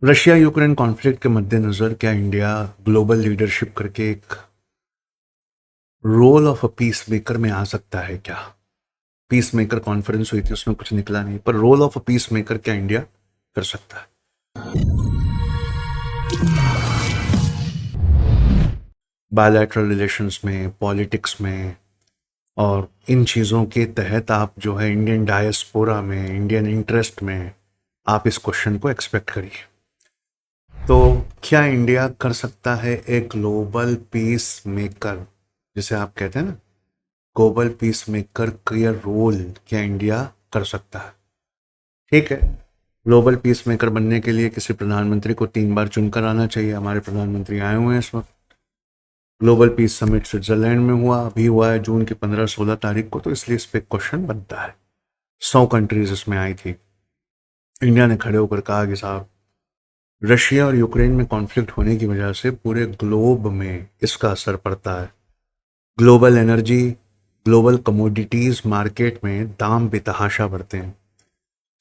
Russia Ukraine conflict के मद्देनज़र क्या इंडिया ग्लोबल लीडरशिप करके एक role of a peace maker में आ सकता है क्या? पीस मेकर कॉन्फ्रेंस हुई थी, उसमें कुछ निकला नहीं, पर role of a peace maker क्या इंडिया कर सकता है? बायलैटरल रिलेशंस में, पॉलिटिक्स में और इन चीज़ों के तहत आप जो है इंडियन डायस्पोरा में, इंडियन इंटरेस्ट में आप इस क्वेश्चन को एक्सपेक्ट करिए। तो क्या इंडिया कर सकता है एक ग्लोबल पीस मेकर, जिसे आप कहते हैं ना, ग्लोबल पीस मेकर का रोल क्या इंडिया कर सकता है? ठीक है, ग्लोबल पीस मेकर बनने के लिए किसी प्रधानमंत्री को 3 बार चुनकर आना चाहिए। हमारे प्रधानमंत्री आए हुए हैं इस वक्त। ग्लोबल पीस समिट स्विट्जरलैंड में हुआ, अभी हुआ है जून की 15-16 तारीख को, तो इसलिए इस पर क्वेश्चन बनता है। 100 कंट्रीज इसमें आई थी। इंडिया ने खड़े होकर कहा कि साहब, रशिया और यूक्रेन में कॉन्फ्लिक्ट होने की वजह से पूरे ग्लोब में इसका असर पड़ता है। Global energy, global commodities market में दाम बेतहाशा बढ़ते हैं।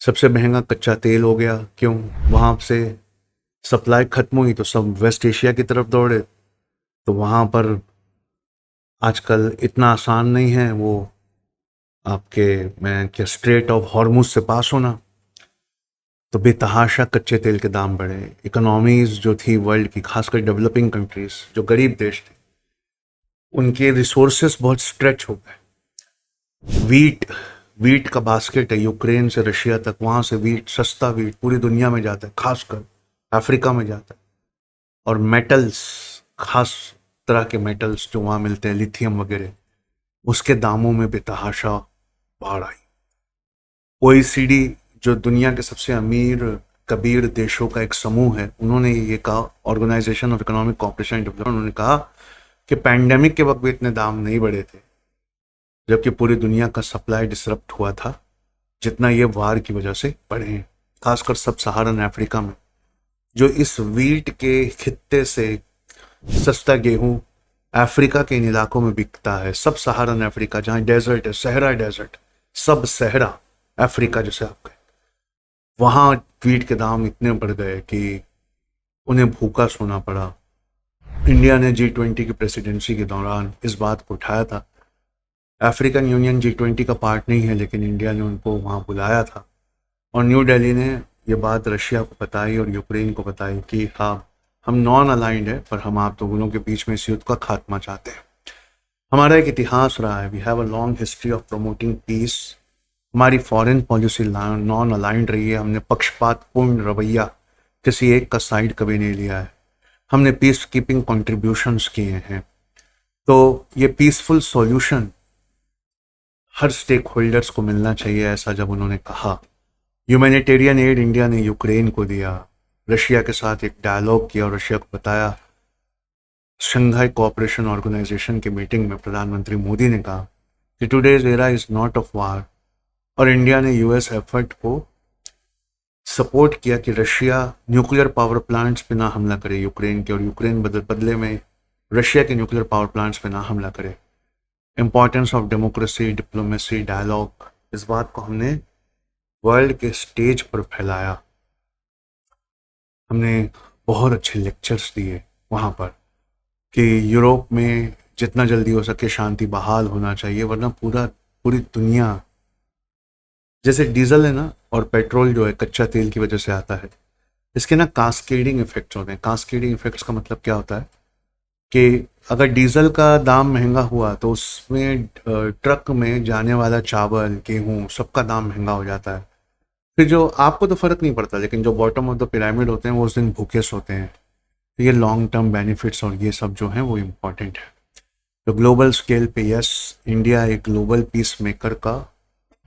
सबसे महंगा कच्चा तेल हो गया। क्यों? वहाँ से सप्लाई खत्म हुई तो सब वेस्ट एशिया की तरफ दौड़े। तो वहाँ पर आजकल इतना आसान नहीं है वो आपके मैं क्या स्ट्रेट ऑफ हॉर्मुज से पास होना। तो बेतहाशा कच्चे तेल के दाम बढ़े। इकोनॉमीज जो थी वर्ल्ड की, खासकर डेवलपिंग कंट्रीज जो गरीब देश थे, उनके रिसोर्सेस बहुत स्ट्रेच हो गए। वीट वीट का बास्केट है यूक्रेन से रशिया तक, वहाँ से वीट, सस्ता वीट पूरी दुनिया में जाता है, खासकर अफ्रीका में जाता है। और मेटल्स, खास तरह के मेटल्स जो वहाँ मिलते हैं, लिथियम वगैरह, उसके दामों में बेतहाशा बढ़ आई। ओईसीडी, जो दुनिया के सबसे अमीर कबीर देशों का एक समूह है, उन्होंने ये कहा, organisation of economic cooperation and development, उन्होंने कहा कि पैंडेमिक के वक्त भी इतने दाम नहीं बढ़े थे, जबकि पूरी दुनिया का सप्लाई डिसरप्ट हुआ था, जितना ये वार की वजह से बढ़े हैं। खासकर सब सहारन अफ्रीका में, जो इस वीट के खित्ते से सस्ता गेहूं अफ्रीका के इन इलाकों में बिकता है। सब सहारन अफ्रीका, जहाँ डेजर्ट है, सहरा डेजर्ट, सब सहरा अफ्रीका जिसे आप कहें, वहाँ वीट के दाम इतने बढ़ गए कि उन्हें भूखा सोना पड़ा। इंडिया ने G20 की प्रेसिडेंसी के दौरान इस बात को उठाया था। अफ्रीकन यूनियन G20 का पार्ट नहीं है, लेकिन इंडिया ने उनको वहाँ बुलाया था और न्यू दिल्ली ने ये बात रशिया को बताई और यूक्रेन को बताई कि हाँ, हम नॉन अलाइंड है, पर हम आप दोनों के बीच में इस युद्ध का खात्मा चाहते हैं। हमारा एक इतिहास रहा है, we have a long history of promoting peace. हमारी फॉरेन पॉलिसी नॉन अलाइंड रही है। हमने पक्षपातपूर्ण रवैया किसी एक का साइड कभी नहीं लिया है। हमने पीस कीपिंग कॉन्ट्रीब्यूशंस किए हैं। तो ये पीसफुल सॉल्यूशन हर स्टेक होल्डर्स को मिलना चाहिए, ऐसा जब उन्होंने कहा। ह्यूमैनिटेरियन एड इंडिया ने यूक्रेन को दिया, रशिया के साथ एक डायलॉग किया और रशिया को बताया। शंघाई कोऑपरेशन ऑर्गेनाइजेशन की मीटिंग में प्रधानमंत्री मोदी ने कहा कि today's era is not of war, और इंडिया ने यूएस एफर्ट को सपोर्ट किया कि रशिया न्यूक्लियर पावर प्लांट्स पे ना हमला करे यूक्रेन के, और यूक्रेन बदले में रशिया के न्यूक्लियर पावर प्लांट्स पे ना हमला करे। Importance of democracy, diplomacy, dialogue, इस बात को हमने वर्ल्ड के स्टेज पर फैलाया। हमने बहुत अच्छे लेक्चर्स दिए वहाँ पर कि यूरोप में जितना जल्दी हो सके शांति बहाल होना चाहिए, वरना पूरी दुनिया, जैसे डीजल है ना और पेट्रोल जो है कच्चा तेल की वजह से आता है, इसके ना कास्केडिंग इफेक्ट्स होते हैं। कास्केडिंग इफेक्ट्स का मतलब क्या होता है कि अगर डीजल का दाम महंगा हुआ तो उसमें ट्रक में जाने वाला चावल, गेहूँ, सबका दाम महंगा हो जाता है। फिर जो आपको तो फर्क नहीं पड़ता, लेकिन जो बॉटम ऑफ द पिरामिड होते हैं वो उस दिन भूखे सोते हैं। तो ये लॉन्ग टर्म बेनिफिट्स और ये सब जो हैं वो इम्पॉर्टेंट है। तो ग्लोबल स्केल पे यस, इंडिया एक ग्लोबल पीस मेकर का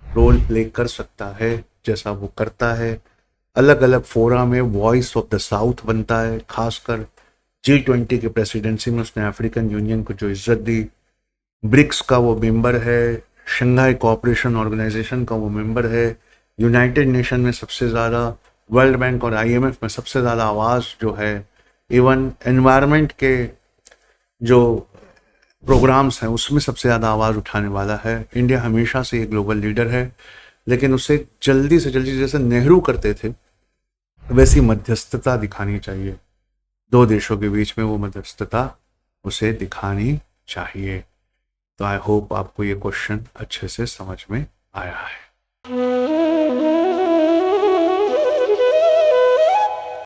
रोल प्ले कर सकता है, जैसा वो करता है। अलग अलग फोरा में वॉइस ऑफ द साउथ बनता है। खासकर G20 की प्रेसिडेंसी में उसने अफ्रीकन यूनियन को जो इज्जत दी, ब्रिक्स का वो मेंबर है, शंघाई कोऑपरेशन ऑर्गेनाइजेशन का वो मेंबर है, यूनाइटेड नेशन में सबसे ज़्यादा, वर्ल्ड बैंक और IMF में सबसे ज़्यादा आवाज़ जो है, इवन एनवायरनमेंट के जो प्रोग्राम्स हैं उसमें सबसे ज़्यादा आवाज़ उठाने वाला है। इंडिया हमेशा से एक ग्लोबल लीडर है, लेकिन उसे जल्दी से जल्दी, जैसे नेहरू करते थे, वैसी मध्यस्थता दिखानी चाहिए, दो देशों के बीच में वो मध्यस्थता उसे दिखानी चाहिए। तो आई होप आपको ये क्वेश्चन अच्छे से समझ में आया है।